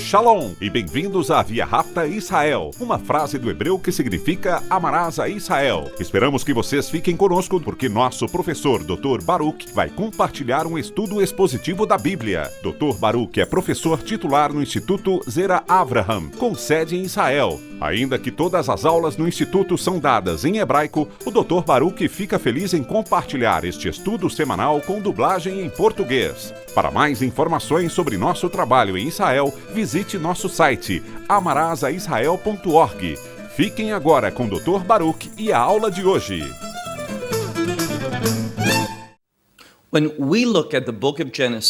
Shalom e bem-vindos à Via Rápida Israel, uma frase do hebreu que significa amarás a Israel. Esperamos que vocês fiquem conosco porque nosso professor Dr. Baruch vai compartilhar um estudo expositivo da Bíblia. Dr. Baruch é professor titular no Instituto Zera Avraham, com sede em Israel. Ainda que todas as aulas no Instituto são dadas em hebraico, o Dr. Baruch fica feliz em compartilhar este estudo semanal com dublagem em português. Para mais informações sobre nosso trabalho em Israel, visite nosso site amarasaisrael.org. Fiquem agora com o Dr. Baruch e a aula de hoje.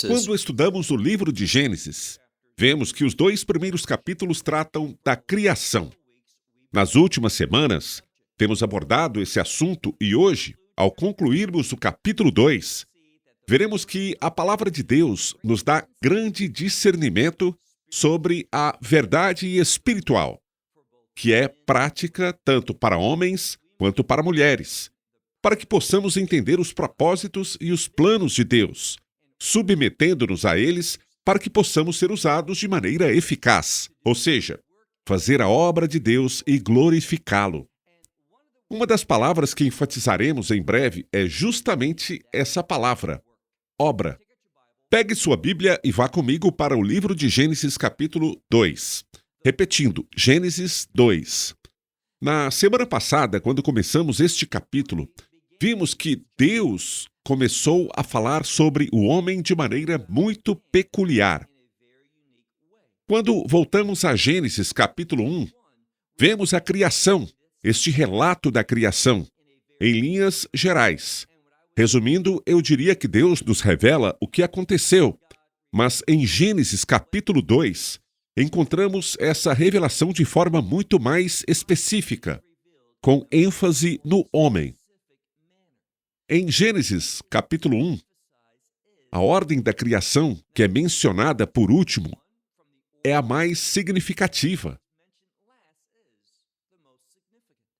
Quando estudamos o livro de Gênesis, vemos que os 2 primeiros capítulos tratam da criação. Nas últimas semanas, temos abordado esse assunto e hoje, ao concluirmos o capítulo 2, veremos que a palavra de Deus nos dá grande discernimento sobre a verdade espiritual, que é prática tanto para homens quanto para mulheres, para que possamos entender os propósitos e os planos de Deus, submetendo-nos a eles para que possamos ser usados de maneira eficaz, ou seja, fazer a obra de Deus e glorificá-lo. Uma das palavras que enfatizaremos em breve é justamente essa palavra, obra. Pegue sua Bíblia e vá comigo para o livro de Gênesis capítulo 2. Repetindo, Gênesis 2. Na semana passada, quando começamos este capítulo, vimos que Deus começou a falar sobre o homem de maneira muito peculiar. Quando voltamos a Gênesis capítulo 1, vemos a criação, este relato da criação, em linhas gerais. Resumindo, eu diria que Deus nos revela o que aconteceu, mas em Gênesis capítulo 2, encontramos essa revelação de forma muito mais específica, com ênfase no homem. Em Gênesis capítulo 1, a ordem da criação, que é mencionada por último, é a mais significativa.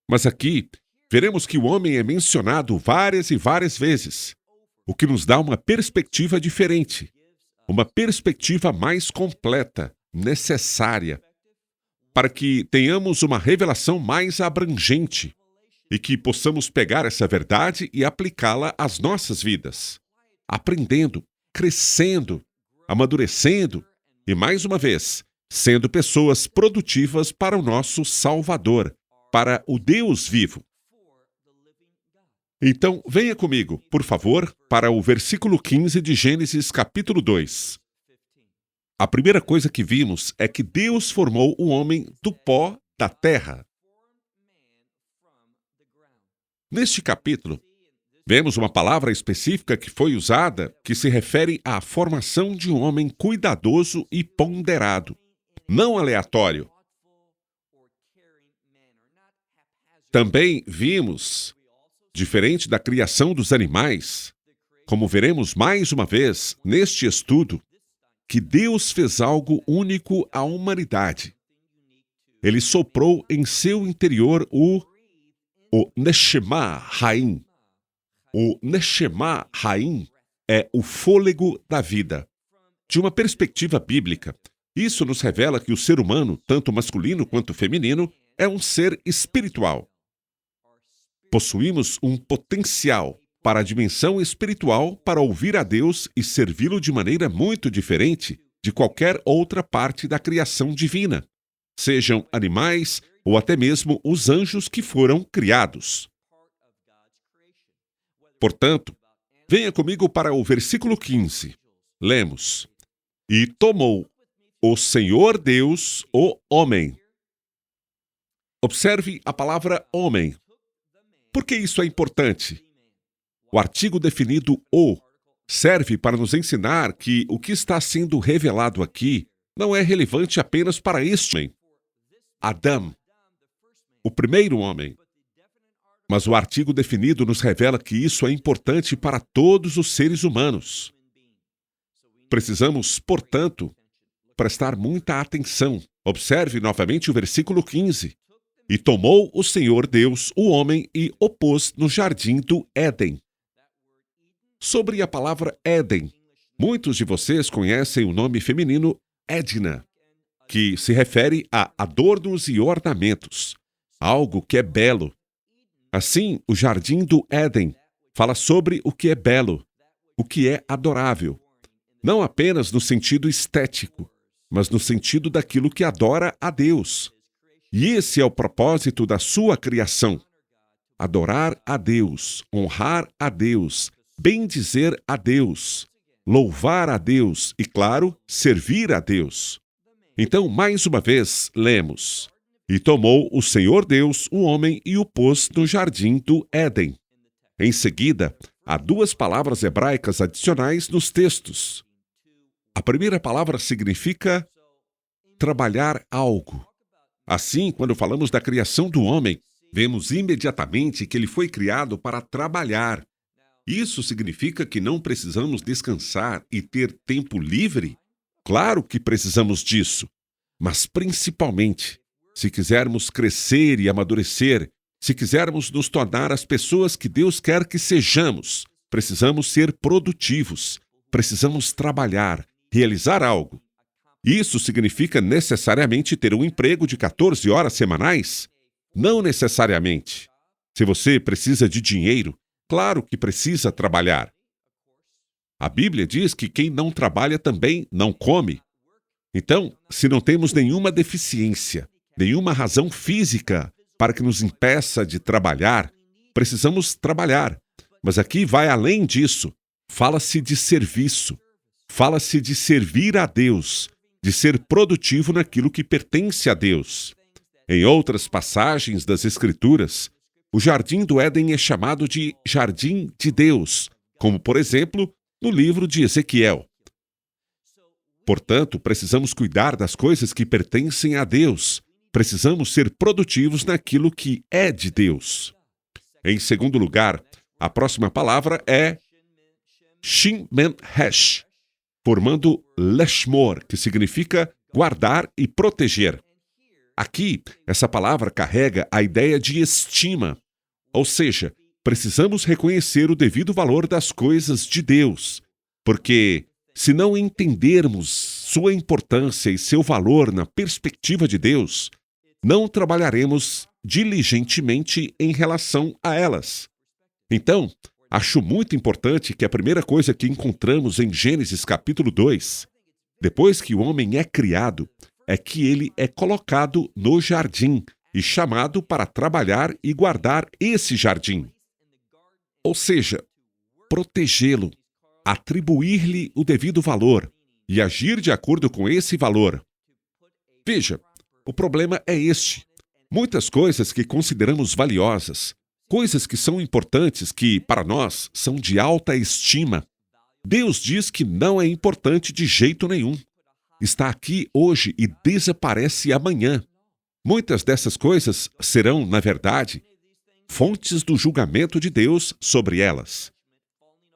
Mas aqui, veremos que o homem é mencionado várias e várias vezes, o que nos dá uma perspectiva diferente, uma perspectiva mais completa, necessária, para que tenhamos uma revelação mais abrangente e que possamos pegar essa verdade e aplicá-la às nossas vidas, aprendendo, crescendo, amadurecendo e, mais uma vez, sendo pessoas produtivas para o nosso Salvador, para o Deus vivo. Então, venha comigo, por favor, para o versículo 15 de Gênesis capítulo 2. A primeira coisa que vimos é que Deus formou o homem do pó da terra. Neste capítulo, vemos uma palavra específica que foi usada que se refere à formação de um homem cuidadoso e ponderado, não aleatório. Também vimos, diferente da criação dos animais, como veremos mais uma vez neste estudo, que Deus fez algo único à humanidade. Ele soprou em seu interior o Neshama Haim. O Neshama Haim é o fôlego da vida. De uma perspectiva bíblica, isso nos revela que o ser humano, tanto masculino quanto feminino, é um ser espiritual. Possuímos um potencial para a dimensão espiritual para ouvir a Deus e servi-lo de maneira muito diferente de qualquer outra parte da criação divina, sejam animais ou até mesmo os anjos que foram criados. Portanto, venha comigo para o versículo 15. Lemos: E tomou o Senhor Deus o homem. Observe a palavra homem. Por que isso é importante? O artigo definido "o" serve para nos ensinar que o que está sendo revelado aqui não é relevante apenas para este homem, Adão, o primeiro homem. Mas o artigo definido nos revela que isso é importante para todos os seres humanos. Precisamos, portanto, prestar muita atenção. Observe novamente o versículo 15. E tomou o Senhor Deus o homem e o pôs no jardim do Éden. Sobre a palavra Éden, muitos de vocês conhecem o nome feminino Edna. que se refere a adornos e ornamentos, algo que é belo. Assim, o Jardim do Éden fala sobre o que é belo, o que é adorável, não apenas no sentido estético, mas no sentido daquilo que adora a Deus. E esse é o propósito da sua criação: adorar a Deus, honrar a Deus, bendizer a Deus, louvar a Deus e, claro, servir a Deus. Então, mais uma vez, lemos: E tomou o Senhor Deus o homem e o pôs no jardim do Éden. Em seguida, há duas palavras hebraicas adicionais nos textos. A primeira palavra significa trabalhar algo. Assim, quando falamos da criação do homem, vemos imediatamente que ele foi criado para trabalhar. Isso significa que não precisamos descansar e ter tempo livre? Claro que precisamos disso, mas principalmente, se quisermos crescer e amadurecer, se quisermos nos tornar as pessoas que Deus quer que sejamos, precisamos ser produtivos, precisamos trabalhar, realizar algo. Isso significa necessariamente ter um emprego de 14 horas semanais? Não necessariamente. Se você precisa de dinheiro, claro que precisa trabalhar. A Bíblia diz que quem não trabalha também não come. Então, se não temos nenhuma deficiência, nenhuma razão física para que nos impeça de trabalhar, precisamos trabalhar. Mas aqui vai além disso. Fala-se de serviço. Fala-se de servir a Deus, de ser produtivo naquilo que pertence a Deus. Em outras passagens das Escrituras, o Jardim do Éden é chamado de Jardim de Deus, como, por exemplo, no livro de Ezequiel. Portanto, precisamos cuidar das coisas que pertencem a Deus. Precisamos ser produtivos naquilo que é de Deus. Em segundo lugar, a próxima palavra é Shin-men-hesh, formando leshmor, que significa guardar e proteger. Aqui, essa palavra carrega a ideia de estima, ou seja, precisamos reconhecer o devido valor das coisas de Deus, porque, se não entendermos sua importância e seu valor na perspectiva de Deus, não trabalharemos diligentemente em relação a elas. Então, acho muito importante que a primeira coisa que encontramos em Gênesis capítulo 2, depois que o homem é criado, é que ele é colocado no jardim e chamado para trabalhar e guardar esse jardim. Ou seja, protegê-lo, atribuir-lhe o devido valor e agir de acordo com esse valor. Veja, o problema é este. Muitas coisas que consideramos valiosas, coisas que são importantes, que, para nós, são de alta estima, Deus diz que não é importante de jeito nenhum. Está aqui hoje e desaparece amanhã. Muitas dessas coisas serão, na verdade, fontes do julgamento de Deus sobre elas.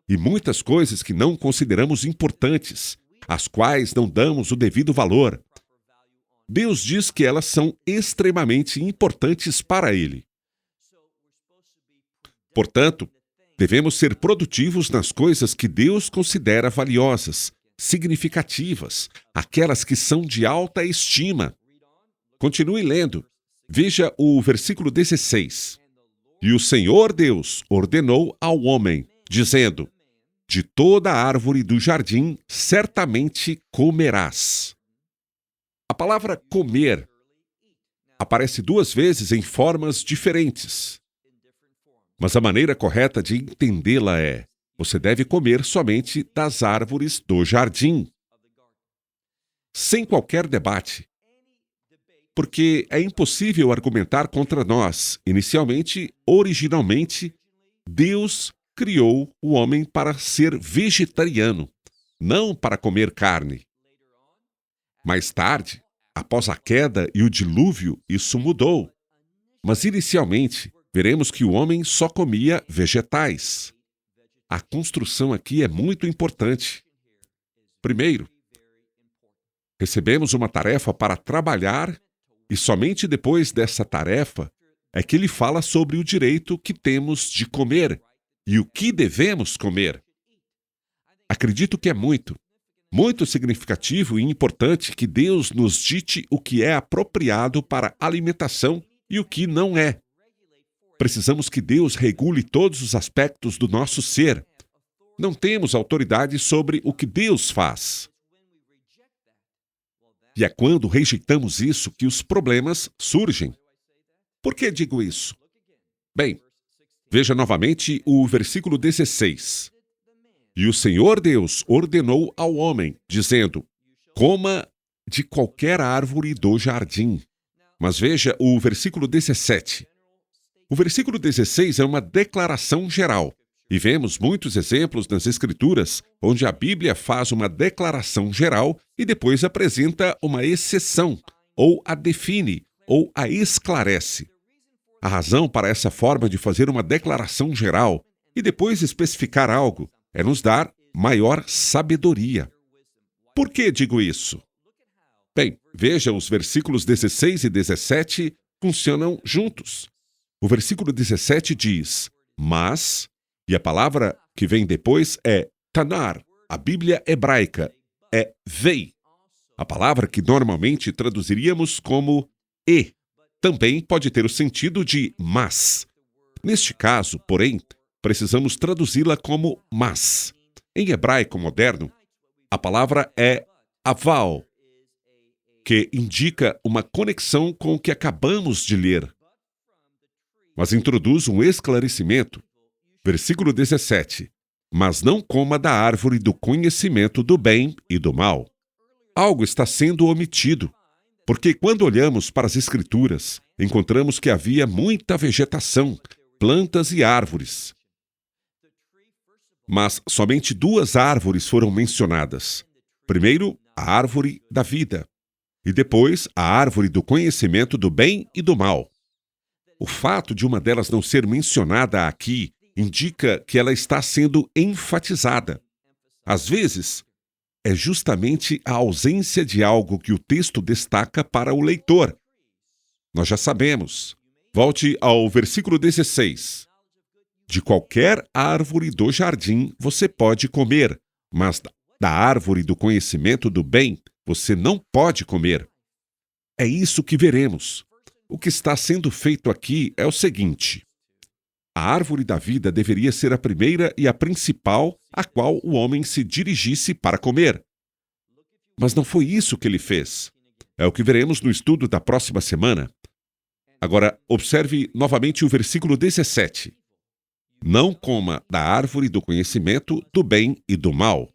E muitas coisas que não consideramos importantes, às quais não damos o devido valor, Deus diz que elas são extremamente importantes para Ele. Portanto, devemos ser produtivos nas coisas que Deus considera valiosas, significativas, aquelas que são de alta estima. Continue lendo. Veja o versículo 16. E o Senhor Deus ordenou ao homem, dizendo: De toda a árvore do jardim certamente comerás. A palavra comer aparece duas vezes em formas diferentes. Mas a maneira correta de entendê-la é: você deve comer somente das árvores do jardim. Sem qualquer debate. Porque é impossível argumentar contra nós. Originalmente, Deus criou o homem para ser vegetariano, não para comer carne. Mais tarde, após a queda e o dilúvio, isso mudou. Mas inicialmente, veremos que o homem só comia vegetais. A construção aqui é muito importante. Primeiro, recebemos uma tarefa para trabalhar e somente depois dessa tarefa é que ele fala sobre o direito que temos de comer e o que devemos comer. Acredito que é muito, Muito significativo e importante que Deus nos dite o que é apropriado para alimentação e o que não é. Precisamos que Deus regule todos os aspectos do nosso ser. Não temos autoridade sobre o que Deus faz. E é quando rejeitamos isso que os problemas surgem. Por que digo isso? Bem, veja novamente o versículo 16. E o Senhor Deus ordenou ao homem, dizendo: coma de qualquer árvore do jardim. Mas veja o versículo 17. O versículo 16 é uma declaração geral. E vemos muitos exemplos nas Escrituras onde a Bíblia faz uma declaração geral e depois apresenta uma exceção, ou a define, ou a esclarece. A razão para essa forma de fazer uma declaração geral e depois especificar algo é nos dar maior sabedoria. Por que digo isso? Bem, veja, os versículos 16 e 17 funcionam juntos. O versículo 17 diz: mas, e a palavra que vem depois é tanar. A Bíblia hebraica é vei. A palavra que normalmente traduziríamos como e também pode ter o sentido de mas. Neste caso, porém, precisamos traduzi-la como mas. Em hebraico moderno, a palavra é aval, que indica uma conexão com o que acabamos de ler. Mas introduz um esclarecimento. Versículo 17. Mas não coma da árvore do conhecimento do bem e do mal. Algo está sendo omitido, porque quando olhamos para as Escrituras, encontramos que havia muita vegetação, plantas e árvores. Mas somente 2 árvores foram mencionadas. Primeiro, a árvore da vida, e depois a árvore do conhecimento do bem e do mal. O fato de uma delas não ser mencionada aqui indica que ela está sendo enfatizada. Às vezes, é justamente a ausência de algo que o texto destaca para o leitor. Nós já sabemos. Volte ao versículo 16. De qualquer árvore do jardim você pode comer, mas da árvore do conhecimento do bem você não pode comer. É isso que veremos. O que está sendo feito aqui é o seguinte: a árvore da vida deveria ser a primeira e a principal a qual o homem se dirigisse para comer. Mas não foi isso que ele fez. É o que veremos no estudo da próxima semana. Agora, observe novamente o versículo 17. Não coma da árvore do conhecimento do bem e do mal,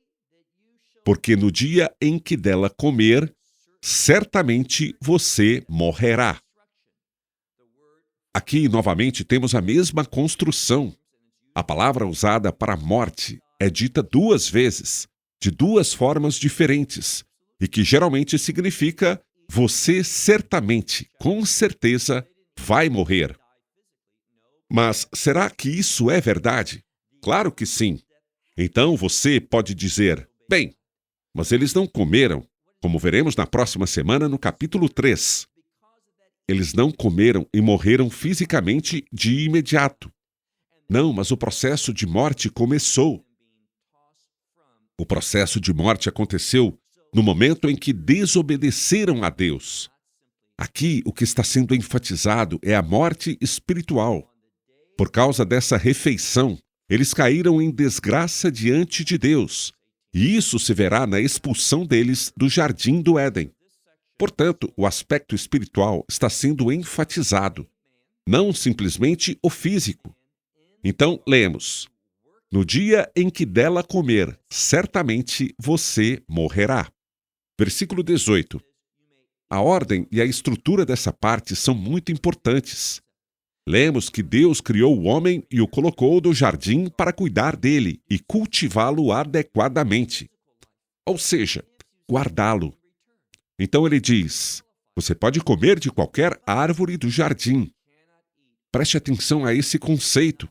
porque no dia em que dela comer, certamente você morrerá. Aqui, novamente, temos a mesma construção. A palavra usada para morte é dita 2 vezes, de 2 formas diferentes, e que geralmente significa você certamente, com certeza, vai morrer. Mas será que isso é verdade? Claro que sim. Então você pode dizer: bem, mas eles não comeram, como veremos na próxima semana no capítulo 3. Eles não comeram e morreram fisicamente de imediato. Não, mas o processo de morte começou. O processo de morte aconteceu no momento em que desobedeceram a Deus. Aqui, o que está sendo enfatizado é a morte espiritual. Por causa dessa refeição, eles caíram em desgraça diante de Deus, e isso se verá na expulsão deles do jardim do Éden. Portanto, o aspecto espiritual está sendo enfatizado, não simplesmente o físico. Então, lemos: no dia em que dela comer, certamente você morrerá. Versículo 18. A ordem e a estrutura dessa parte são muito importantes. Lemos que Deus criou o homem e o colocou no jardim para cuidar dele e cultivá-lo adequadamente. Ou seja, guardá-lo. Então ele diz: você pode comer de qualquer árvore do jardim. Preste atenção a esse conceito.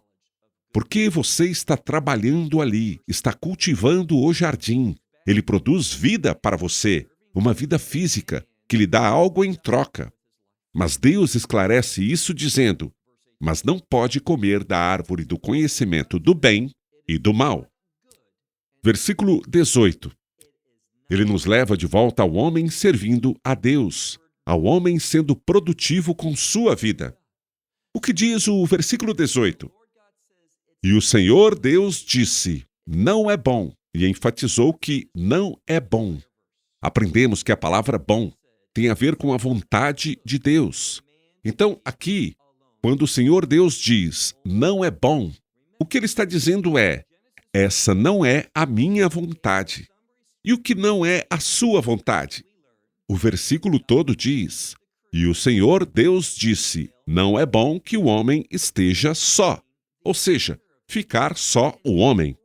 Porque você está trabalhando ali, está cultivando o jardim. Ele produz vida para você, uma vida física, que lhe dá algo em troca. Mas Deus esclarece isso dizendo: mas não pode comer da árvore do conhecimento do bem e do mal. Versículo 18. Ele nos leva de volta ao homem servindo a Deus, ao homem sendo produtivo com sua vida. O que diz o versículo 18? E o Senhor Deus disse, não é bom, e enfatizou que não é bom. Aprendemos que a palavra bom tem a ver com a vontade de Deus. Então, aqui, quando o Senhor Deus diz, não é bom, o que ele está dizendo é, essa não é a minha vontade. E o que não é a sua vontade? O versículo todo diz, e o Senhor Deus disse, não é bom que o homem esteja só. Ou seja, ficar só o homem.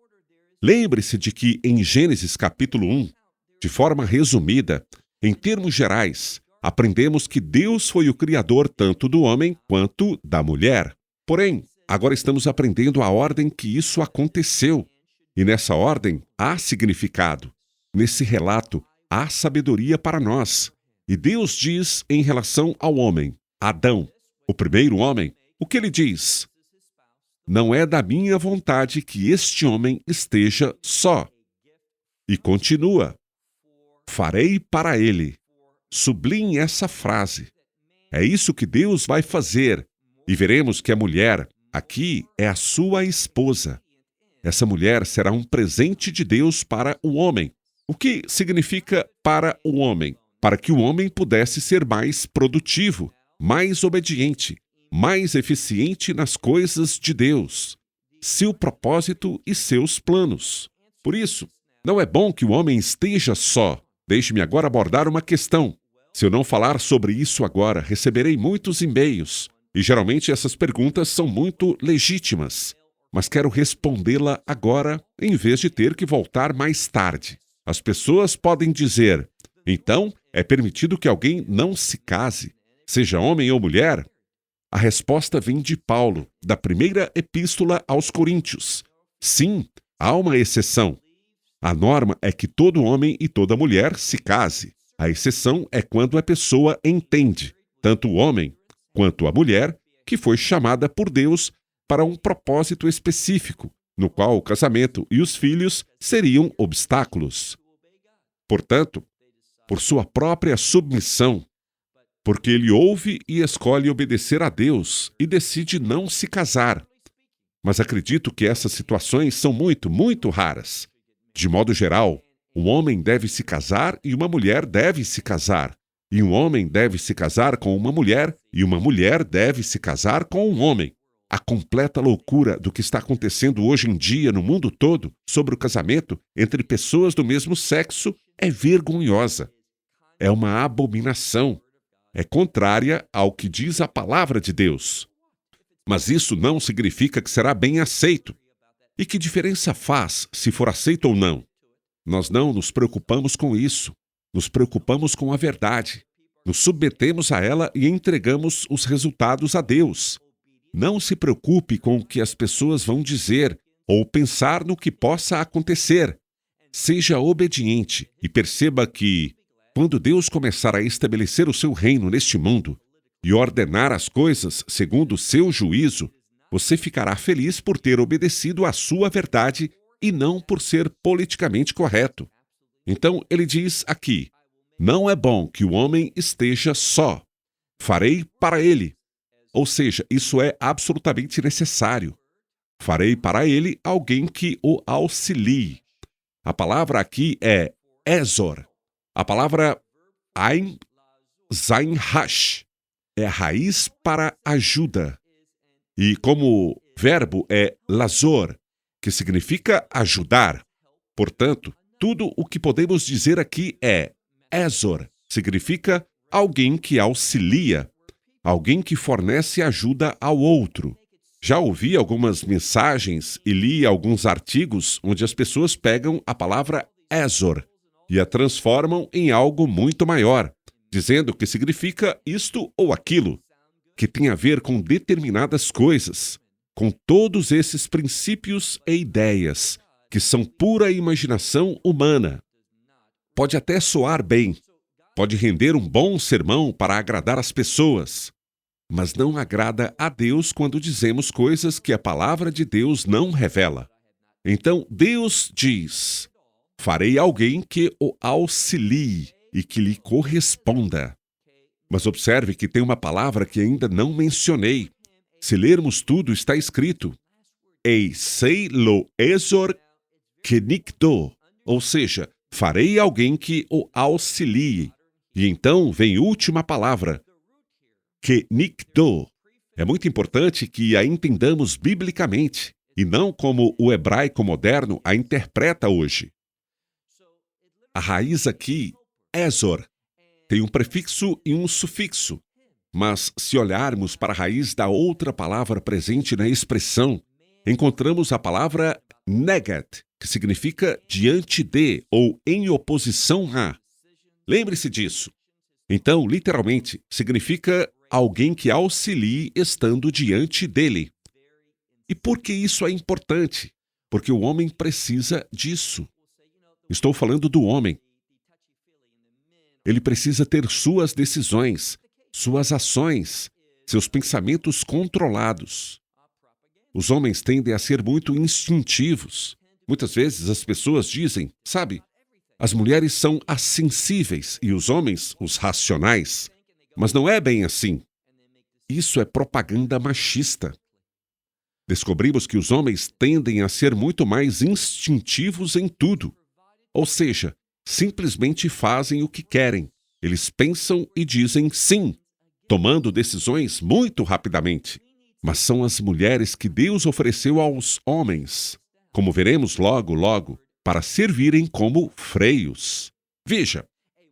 Lembre-se de que em Gênesis capítulo 1, de forma resumida, em termos gerais, aprendemos que Deus foi o criador tanto do homem quanto da mulher. Porém, agora estamos aprendendo a ordem que isso aconteceu. E nessa ordem há significado. Nesse relato há sabedoria para nós. E Deus diz em relação ao homem, Adão, o primeiro homem, o que ele diz? Não é da minha vontade que este homem esteja só. E continua, farei para ele. Sublinhe essa frase. É isso que Deus vai fazer. E veremos que a mulher, aqui, é a sua esposa. Essa mulher será um presente de Deus para o homem. O que significa para o homem? Para que o homem pudesse ser mais produtivo, mais obediente, mais eficiente nas coisas de Deus, seu propósito e seus planos. Por isso, não é bom que o homem esteja só. Deixe-me agora abordar uma questão. Se eu não falar sobre isso agora, receberei muitos e-mails. E geralmente essas perguntas são muito legítimas. Mas quero respondê-la agora, em vez de ter que voltar mais tarde. As pessoas podem dizer, então, é permitido que alguém não se case, seja homem ou mulher? A resposta vem de Paulo, da primeira epístola aos Coríntios. Sim, há uma exceção. A norma é que todo homem e toda mulher se case. A exceção é quando a pessoa entende, tanto o homem quanto a mulher, que foi chamada por Deus para um propósito específico, no qual o casamento e os filhos seriam obstáculos. Portanto, por sua própria submissão, porque ele ouve e escolhe obedecer a Deus e decide não se casar. Mas acredito que essas situações são muito, muito raras. De modo geral, um homem deve se casar e uma mulher deve se casar. E um homem deve se casar com uma mulher e uma mulher deve se casar com um homem. A completa loucura do que está acontecendo hoje em dia no mundo todo sobre o casamento entre pessoas do mesmo sexo é vergonhosa. É uma abominação. É contrária ao que diz a palavra de Deus. Mas isso não significa que será bem aceito. E que diferença faz se for aceito ou não? Nós não nos preocupamos com isso. Nos preocupamos com a verdade. Nos submetemos a ela e entregamos os resultados a Deus. Não se preocupe com o que as pessoas vão dizer ou pensar no que possa acontecer. Seja obediente e perceba que, quando Deus começar a estabelecer o seu reino neste mundo e ordenar as coisas segundo o seu juízo, você ficará feliz por ter obedecido à sua verdade e não por ser politicamente correto. Então, ele diz aqui, não é bom que o homem esteja só. Farei para ele. Ou seja, isso é absolutamente necessário. Farei para ele alguém que o auxilie. A palavra aqui é Ezor. A palavra Ain Zain Hash é a raiz para ajuda. E como verbo é lazor, que significa ajudar. Portanto, tudo o que podemos dizer aqui é Ezor, significa alguém que auxilia, alguém que fornece ajuda ao outro. Já ouvi algumas mensagens e li alguns artigos onde as pessoas pegam a palavra Ezor e a transformam em algo muito maior, dizendo que significa isto ou aquilo, que tem a ver com determinadas coisas, com todos esses princípios e ideias, que são pura imaginação humana. Pode até soar bem, pode render um bom sermão para agradar as pessoas, mas não agrada a Deus quando dizemos coisas que a palavra de Deus não revela. Então, Deus diz, farei alguém que o auxilie e que lhe corresponda. Mas observe que tem uma palavra que ainda não mencionei. Se lermos tudo, está escrito Eisei lo ezor kenikdo, ou seja, farei alguém que o auxilie. E então vem a última palavra, kenikdo. É muito importante que a entendamos biblicamente, e não como o hebraico moderno a interpreta hoje. A raiz aqui, ezor, tem um prefixo e um sufixo, mas se olharmos para a raiz da outra palavra presente na expressão, encontramos a palavra neged, que significa diante de ou em oposição a. Lembre-se disso. Então, literalmente, significa alguém que auxilie estando diante dele. E por que isso é importante? Porque o homem precisa disso. Estou falando do homem. Ele precisa ter suas decisões, suas ações, seus pensamentos controlados. Os homens tendem a ser muito instintivos. Muitas vezes as pessoas dizem, sabe, as mulheres são as sensíveis e os homens os racionais. Mas não é bem assim. Isso é propaganda machista. Descobrimos que os homens tendem a ser muito mais instintivos em tudo. Ou seja, simplesmente fazem o que querem. Eles pensam e dizem sim, tomando decisões muito rapidamente. Mas são as mulheres que Deus ofereceu aos homens, como veremos logo, para servirem como freios. Veja,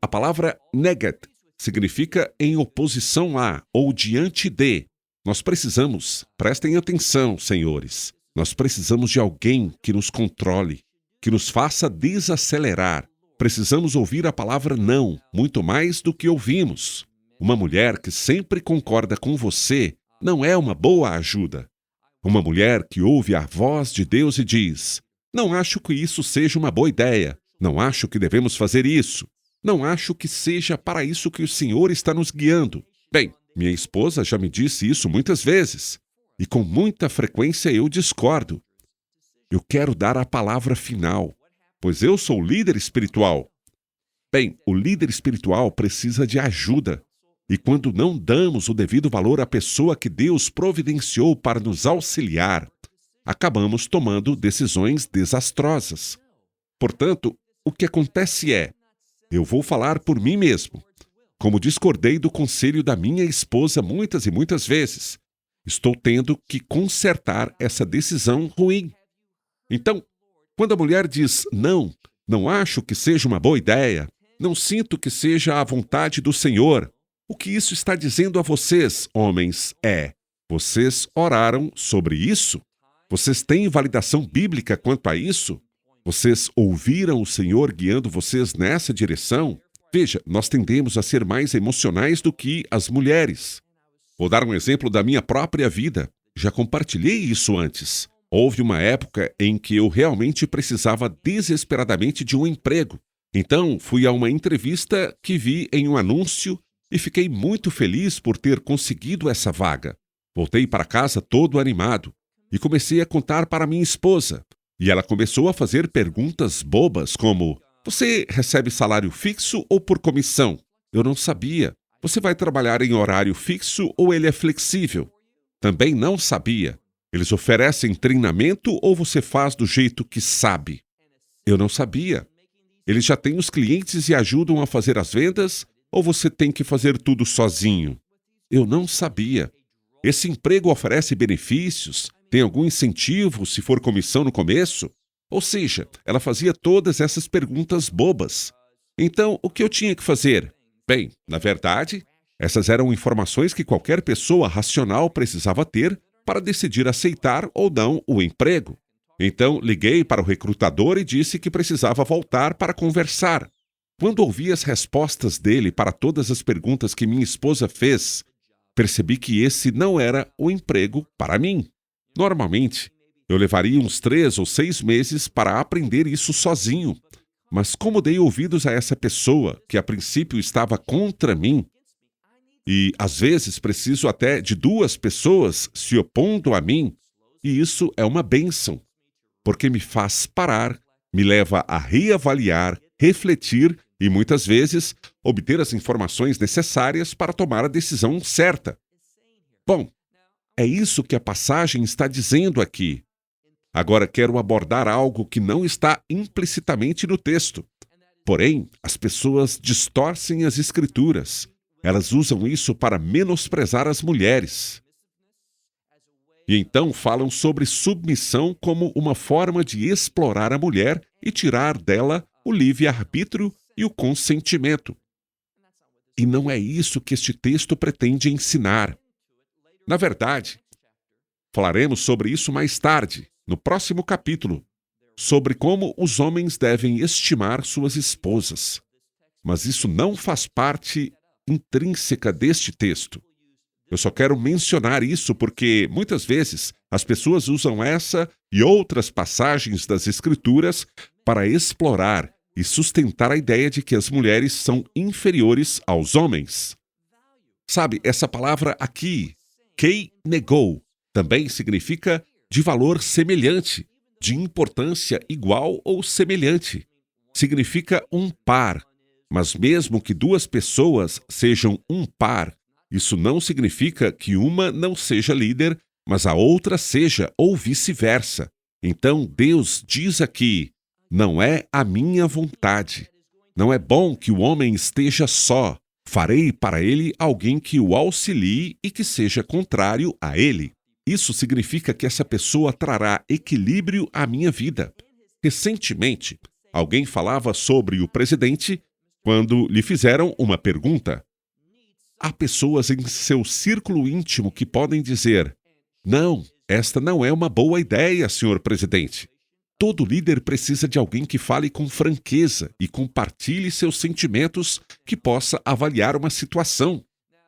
a palavra neged significa em oposição a ou diante de. Nós precisamos, prestem atenção, senhores, nós precisamos de alguém que nos controle, que nos faça desacelerar. Precisamos ouvir a palavra não, muito mais do que ouvimos. Uma mulher que sempre concorda com você não é uma boa ajuda. Uma mulher que ouve a voz de Deus e diz, não acho que isso seja uma boa ideia, não acho que devemos fazer isso, não acho que seja para isso que o Senhor está nos guiando. Bem, minha esposa já me disse isso muitas vezes, e com muita frequência eu discordo. Eu quero dar a palavra final, pois eu sou líder espiritual. Bem, o líder espiritual precisa de ajuda. E quando não damos o devido valor à pessoa que Deus providenciou para nos auxiliar, acabamos tomando decisões desastrosas. Portanto, o que acontece é, eu vou falar por mim mesmo. Como discordei do conselho da minha esposa muitas e muitas vezes, estou tendo que consertar essa decisão ruim. Então, quando a mulher diz não, não acho que seja uma boa ideia, não sinto que seja a vontade do Senhor, o que isso está dizendo a vocês, homens, é: vocês oraram sobre isso? Vocês têm validação bíblica quanto a isso? Vocês ouviram o Senhor guiando vocês nessa direção? Veja, nós tendemos a ser mais emocionais do que as mulheres. Vou dar um exemplo da minha própria vida. Já compartilhei isso antes. Houve uma época em que eu realmente precisava desesperadamente de um emprego. Então, fui a uma entrevista que vi em um anúncio e fiquei muito feliz por ter conseguido essa vaga. Voltei para casa todo animado e comecei a contar para minha esposa. E ela começou a fazer perguntas bobas como: você recebe salário fixo ou por comissão? Eu não sabia. Você vai trabalhar em horário fixo ou ele é flexível? Também não sabia. Eles oferecem treinamento ou você faz do jeito que sabe? Eu não sabia. Eles já têm os clientes e ajudam a fazer as vendas ou você tem que fazer tudo sozinho? Eu não sabia. Esse emprego oferece benefícios? Tem algum incentivo se for comissão no começo? Ou seja, ela fazia todas essas perguntas bobas. Então, o que eu tinha que fazer? Bem, na verdade, essas eram informações que qualquer pessoa racional precisava ter para decidir aceitar ou não o emprego. Então, liguei para o recrutador e disse que precisava voltar para conversar. Quando ouvi as respostas dele para todas as perguntas que minha esposa fez, percebi que esse não era o emprego para mim. Normalmente, eu levaria uns 3 ou 6 meses para aprender isso sozinho. Mas como dei ouvidos a essa pessoa, que a princípio estava contra mim, e às vezes preciso até de 2 pessoas se opondo a mim, e isso é uma bênção, porque me faz parar Me leva a reavaliar, refletir e, muitas vezes, obter as informações necessárias para tomar a decisão certa. Bom, é isso que a passagem está dizendo aqui. Agora quero abordar algo que não está implicitamente no texto. Porém, as pessoas distorcem as Escrituras. Elas usam isso para menosprezar as mulheres. E então falam sobre submissão como uma forma de explorar a mulher e tirar dela o livre-arbítrio e o consentimento. E não é isso que este texto pretende ensinar. Na verdade, falaremos sobre isso mais tarde, no próximo capítulo, sobre como os homens devem estimar suas esposas. Mas isso não faz parte intrínseca deste texto. Eu só quero mencionar isso porque, muitas vezes, as pessoas usam essa e outras passagens das Escrituras para explorar e sustentar a ideia de que as mulheres são inferiores aos homens. Sabe, essa palavra aqui, kei-negou, também significa de valor semelhante, de importância igual ou semelhante. Significa um par, mas mesmo que duas pessoas sejam um par, isso não significa que uma não seja líder, mas a outra seja, ou vice-versa. Então, Deus diz aqui, não é a minha vontade. Não é bom que o homem esteja só. Farei para ele alguém que o auxilie e que seja contrário a ele. Isso significa que essa pessoa trará equilíbrio à minha vida. Recentemente, alguém falava sobre o presidente quando lhe fizeram uma pergunta. Há pessoas em seu círculo íntimo que podem dizer: não, esta não é uma boa ideia, senhor presidente. Todo líder precisa de alguém que fale com franqueza e compartilhe seus sentimentos, que possa avaliar uma situação.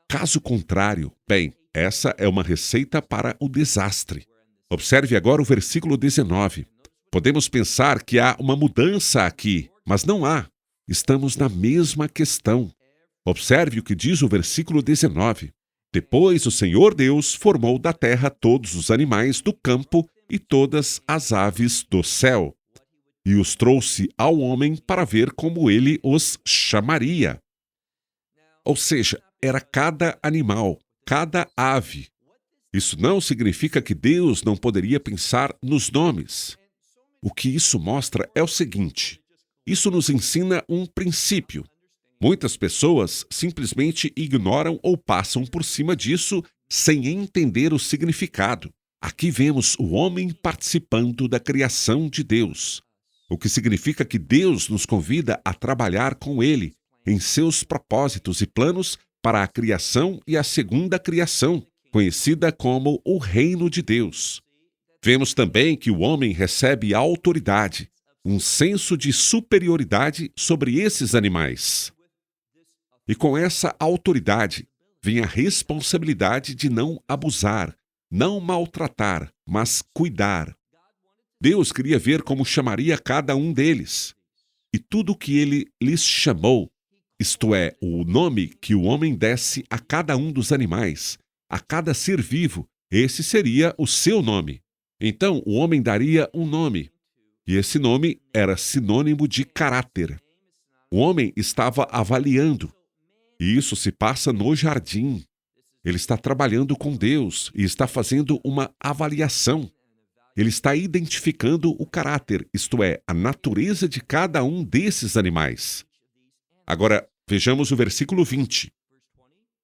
Caso contrário, bem, essa é uma receita para o desastre. Observe agora o versículo 19. Podemos pensar que há uma mudança aqui, mas não há. Estamos na mesma questão. Observe o que diz o versículo 19. Depois o Senhor Deus formou da terra todos os animais do campo e todas as aves do céu, e os trouxe ao homem para ver como ele os chamaria. Ou seja, era cada animal, cada ave. Isso não significa que Deus não poderia pensar nos nomes. O que isso mostra é o seguinte: isso nos ensina um princípio. Muitas pessoas simplesmente ignoram ou passam por cima disso sem entender o significado. Aqui vemos o homem participando da criação de Deus, o que significa que Deus nos convida a trabalhar com Ele em seus propósitos e planos para a criação e a segunda criação, conhecida como o reino de Deus. Vemos também que o homem recebe autoridade, um senso de superioridade sobre esses animais. E com essa autoridade vem a responsabilidade de não abusar, não maltratar, mas cuidar. Deus queria ver como chamaria cada um deles. E tudo o que ele lhes chamou, isto é, o nome que o homem desse a cada um dos animais, a cada ser vivo, esse seria o seu nome. Então, o homem daria um nome, e esse nome era sinônimo de caráter. O homem estava avaliando, e isso se passa no jardim. Ele está trabalhando com Deus e está fazendo uma avaliação. Ele está identificando o caráter, isto é, a natureza de cada um desses animais. Agora, vejamos o versículo 20.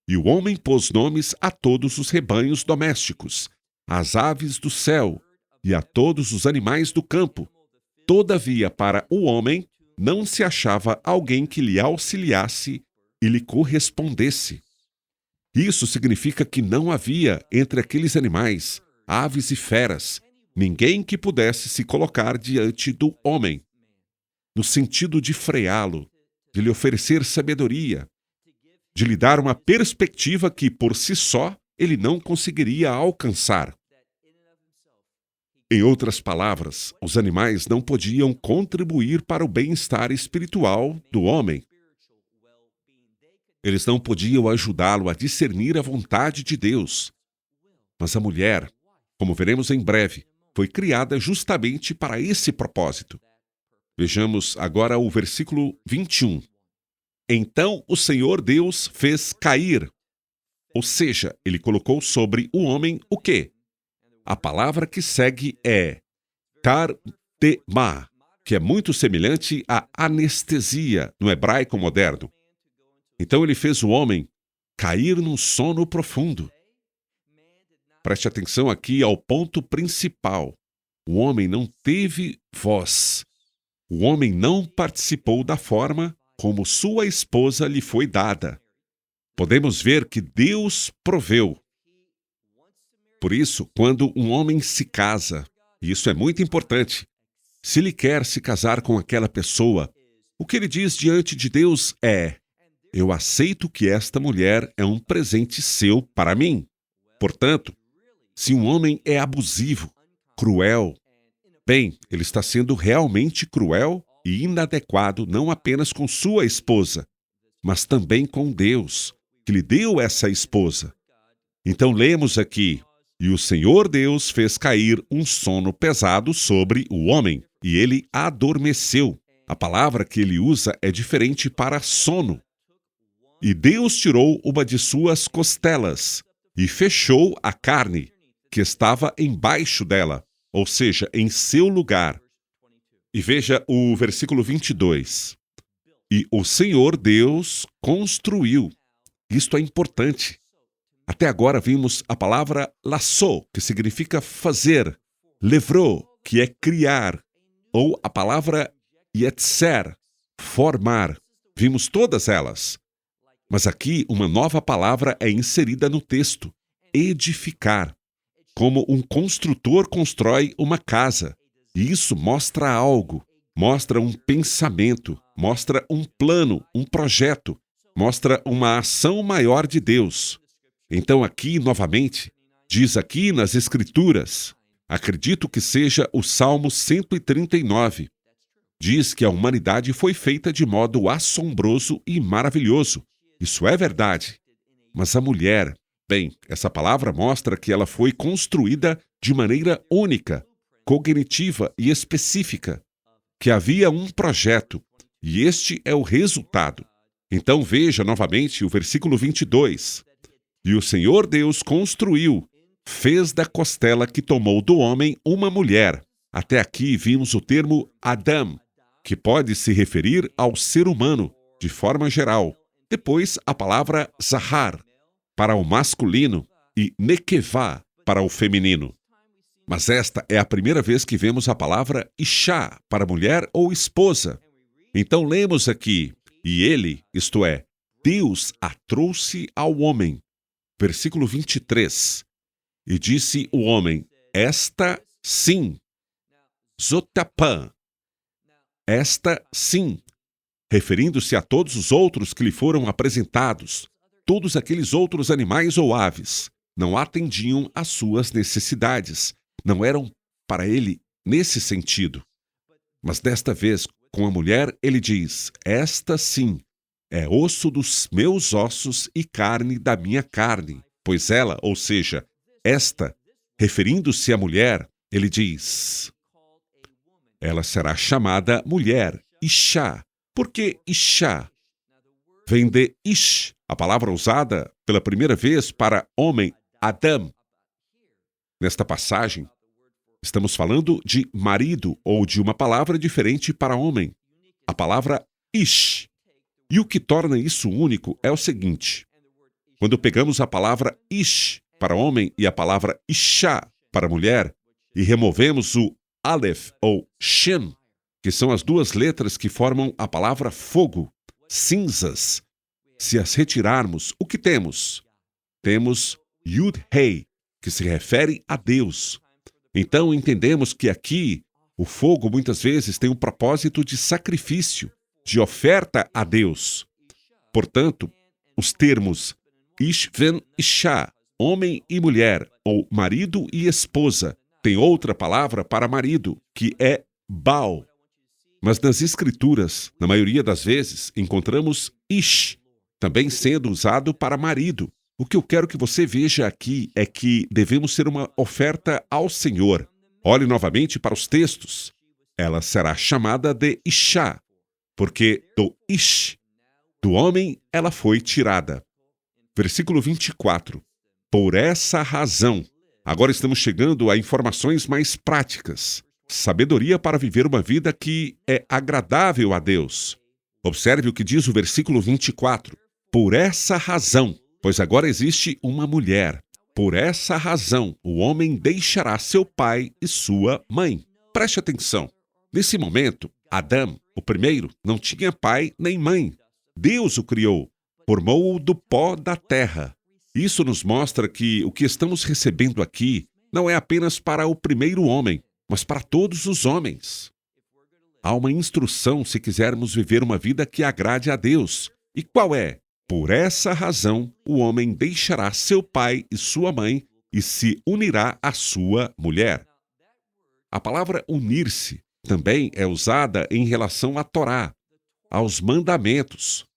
E o homem pôs nomes a todos os rebanhos domésticos, às aves do céu e a todos os animais do campo. Todavia, para o homem, não se achava alguém que lhe auxiliasse e lhe correspondesse. Isso significa que não havia entre aqueles animais, aves e feras, ninguém que pudesse se colocar diante do homem, no sentido de freá-lo, de lhe oferecer sabedoria, de lhe dar uma perspectiva que, por si só, ele não conseguiria alcançar. Em outras palavras, os animais não podiam contribuir para o bem-estar espiritual do homem. Eles não podiam ajudá-lo a discernir a vontade de Deus. Mas a mulher, como veremos em breve, foi criada justamente para esse propósito. Vejamos agora o versículo 21. Então o Senhor Deus fez cair, ou seja, ele colocou sobre o homem o quê? A palavra que segue é tardema, que é muito semelhante à anestesia no hebraico moderno. Então ele fez o homem cair num sono profundo. Preste atenção aqui ao ponto principal. O homem não teve voz. O homem não participou da forma como sua esposa lhe foi dada. Podemos ver que Deus proveu. Por isso, quando um homem se casa, e isso é muito importante, se ele quer se casar com aquela pessoa, o que ele diz diante de Deus é: eu aceito que esta mulher é um presente seu para mim. Portanto, se um homem é abusivo, cruel, bem, ele está sendo realmente cruel e inadequado não apenas com sua esposa, mas também com Deus, que lhe deu essa esposa. Então lemos aqui: e o Senhor Deus fez cair um sono pesado sobre o homem, e ele adormeceu. A palavra que ele usa é diferente para sono. E Deus tirou uma de suas costelas e fechou a carne que estava embaixo dela, ou seja, em seu lugar. E veja o versículo 22. E o Senhor Deus construiu. Isto é importante. Até agora vimos a palavra laçou, que significa fazer, levrou, que é criar, ou a palavra yetzer, formar. Vimos todas elas. Mas aqui uma nova palavra é inserida no texto: edificar. Como um construtor constrói uma casa. E isso mostra algo, mostra um pensamento, mostra um plano, um projeto, mostra uma ação maior de Deus. Então aqui, novamente, diz aqui nas Escrituras, acredito que seja o Salmo 139, diz que a humanidade foi feita de modo assombroso e maravilhoso. Isso é verdade. Mas a mulher, bem, essa palavra mostra que ela foi construída de maneira única, cognitiva e específica, que havia um projeto, e este é o resultado. Então veja novamente o versículo 22. E o Senhor Deus construiu, fez da costela que tomou do homem uma mulher. Até aqui vimos o termo Adam, que pode se referir ao ser humano, de forma geral. Depois a palavra Zahar, para o masculino, e Nekevá, para o feminino. Mas esta é a primeira vez que vemos a palavra Ishá, para mulher ou esposa. Então lemos aqui: e ele, isto é, Deus a trouxe ao homem. Versículo 23. E disse o homem: esta sim, Zotapã, esta sim, referindo-se a todos os outros que lhe foram apresentados, todos aqueles outros animais ou aves, não atendiam às suas necessidades, não eram para ele nesse sentido. Mas desta vez, com a mulher, ele diz: esta sim, é osso dos meus ossos e carne da minha carne. Pois ela, ou seja, esta, referindo-se à mulher, ele diz: ela será chamada mulher, Ishá. Por que Ishá? Vem de Ish, a palavra usada pela primeira vez para homem, Adam. Nesta passagem, estamos falando de marido ou de uma palavra diferente para homem, a palavra Ish. E o que torna isso único é o seguinte: quando pegamos a palavra Ish para homem e a palavra Ishá para mulher e removemos o Aleph ou Shem, que são as duas letras que formam a palavra fogo, cinzas, se as retirarmos, o que temos? Temos Yud-Hei, que se refere a Deus. Então entendemos que aqui o fogo muitas vezes tem um propósito de sacrifício, de oferta a Deus. Portanto, os termos Ishven Ishá, homem e mulher, ou marido e esposa, tem outra palavra para marido, que é Baal. Mas nas Escrituras, na maioria das vezes, encontramos Ish, também sendo usado para marido. O que eu quero que você veja aqui é que devemos ser uma oferta ao Senhor. Olhe novamente para os textos. ela será chamada de Ishá, porque do Ish, do homem, ela foi tirada. Versículo 24. Por essa razão. Agora estamos chegando a informações mais práticas. Sabedoria para viver uma vida que é agradável a Deus. Observe o que diz o versículo 24. Por essa razão, pois agora existe uma mulher. Por essa razão, o homem deixará seu pai e sua mãe. Preste atenção. Nesse momento, Adão, o primeiro, não tinha pai nem mãe. Deus o criou, formou-o do pó da terra. Isso nos mostra que o que estamos recebendo aqui não é apenas para o primeiro homem, mas para todos os homens. Há uma instrução se quisermos viver uma vida que agrade a Deus. E qual é? Por essa razão, o homem deixará seu pai e sua mãe e se unirá à sua mulher. A palavra unir-se também é usada em relação à Torá, aos mandamentos.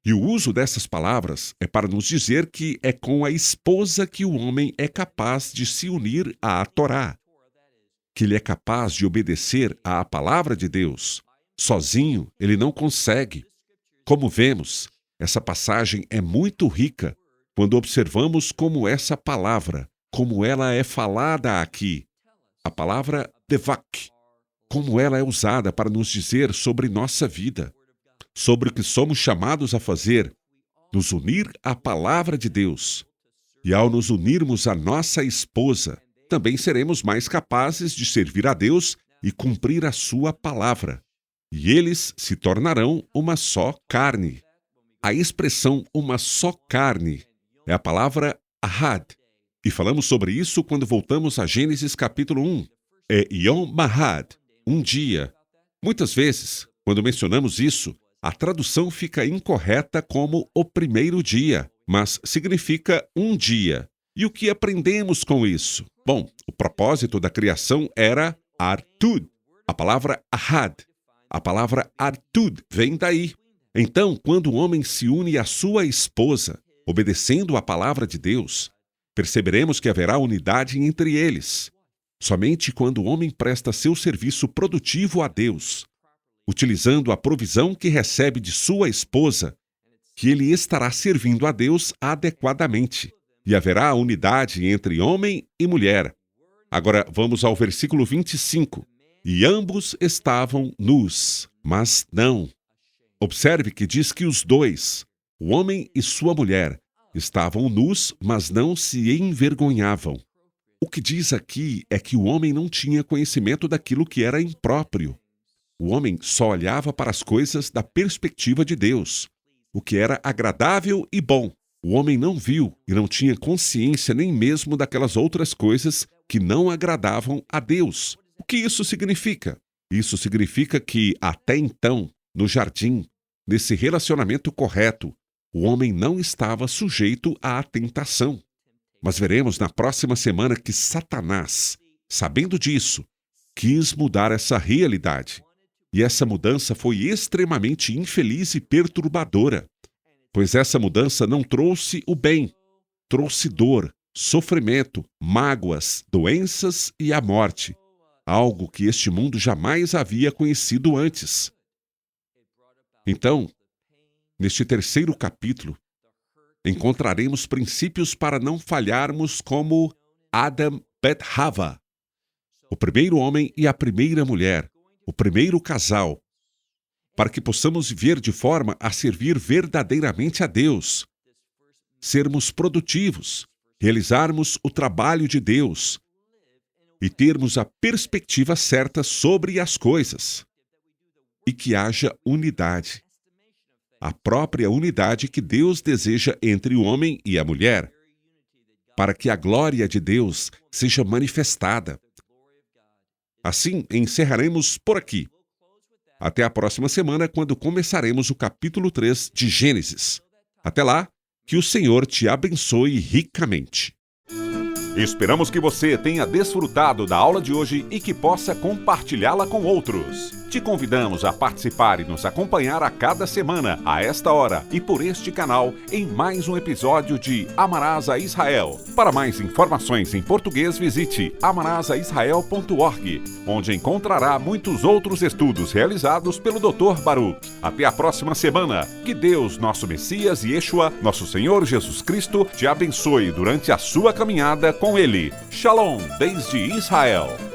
E o uso dessas palavras é para nos dizer que é com a esposa que o homem é capaz de se unir à Torá, que ele é capaz de obedecer à palavra de Deus. Sozinho, ele não consegue. Como vemos, essa passagem é muito rica quando observamos como essa palavra, como ela é falada aqui, a palavra devak, como ela é usada para nos dizer sobre nossa vida, sobre o que somos chamados a fazer, nos unir à palavra de Deus. E ao nos unirmos à nossa esposa, também seremos mais capazes de servir a Deus e cumprir a sua palavra. E eles se tornarão uma só carne. A expressão uma só carne é a palavra ahad. E falamos sobre isso quando voltamos a Gênesis capítulo 1. É Yom Mahad, um dia. Muitas vezes, quando mencionamos isso, a tradução fica incorreta como o primeiro dia, mas significa um dia. E o que aprendemos com isso? Bom, o propósito da criação era Artud, a palavra Ahad. A palavra Artud vem daí. Então, quando o homem se une à sua esposa, obedecendo à palavra de Deus, perceberemos que haverá unidade entre eles. Somente quando o homem presta seu serviço produtivo a Deus, utilizando a provisão que recebe de sua esposa, que ele estará servindo a Deus adequadamente. E haverá unidade entre homem e mulher. Agora vamos ao versículo 25. E ambos estavam nus, mas não. Observe que diz que os dois, o homem e sua mulher, estavam nus, mas não se envergonhavam. O que diz aqui é que o homem não tinha conhecimento daquilo que era impróprio. O homem só olhava para as coisas da perspectiva de Deus, o que era agradável e bom. O homem não viu e não tinha consciência nem mesmo daquelas outras coisas que não agradavam a Deus. O que isso significa? Isso significa que, até então, no jardim, nesse relacionamento correto, o homem não estava sujeito à tentação. Mas veremos na próxima semana que Satanás, sabendo disso, quis mudar essa realidade. E essa mudança foi extremamente infeliz e perturbadora, pois essa mudança não trouxe o bem, trouxe dor, sofrimento, mágoas, doenças e a morte, algo que este mundo jamais havia conhecido antes. Então, neste terceiro capítulo, encontraremos princípios para não falharmos como Adam Bet Hava, o primeiro homem e a primeira mulher, o primeiro casal, para que possamos viver de forma a servir verdadeiramente a Deus, sermos produtivos, realizarmos o trabalho de Deus e termos a perspectiva certa sobre as coisas, e que haja unidade, a própria unidade que Deus deseja entre o homem e a mulher, para que a glória de Deus seja manifestada. Assim, encerraremos por aqui. Até a próxima semana, quando começaremos o capítulo 3 de Gênesis. Até lá, que o Senhor te abençoe ricamente. Esperamos que você tenha desfrutado da aula de hoje e que possa compartilhá-la com outros. Te convidamos a participar e nos acompanhar a cada semana, a esta hora e por este canal, em mais um episódio de Amarás a Israel. Para mais informações em português, visite amarasaisrael.org, onde encontrará muitos outros estudos realizados pelo Dr. Baruch. Até a próxima semana. Que Deus, nosso Messias e Yeshua, nosso Senhor Jesus Cristo, te abençoe durante a sua caminhada com Ele. Shalom, desde Israel.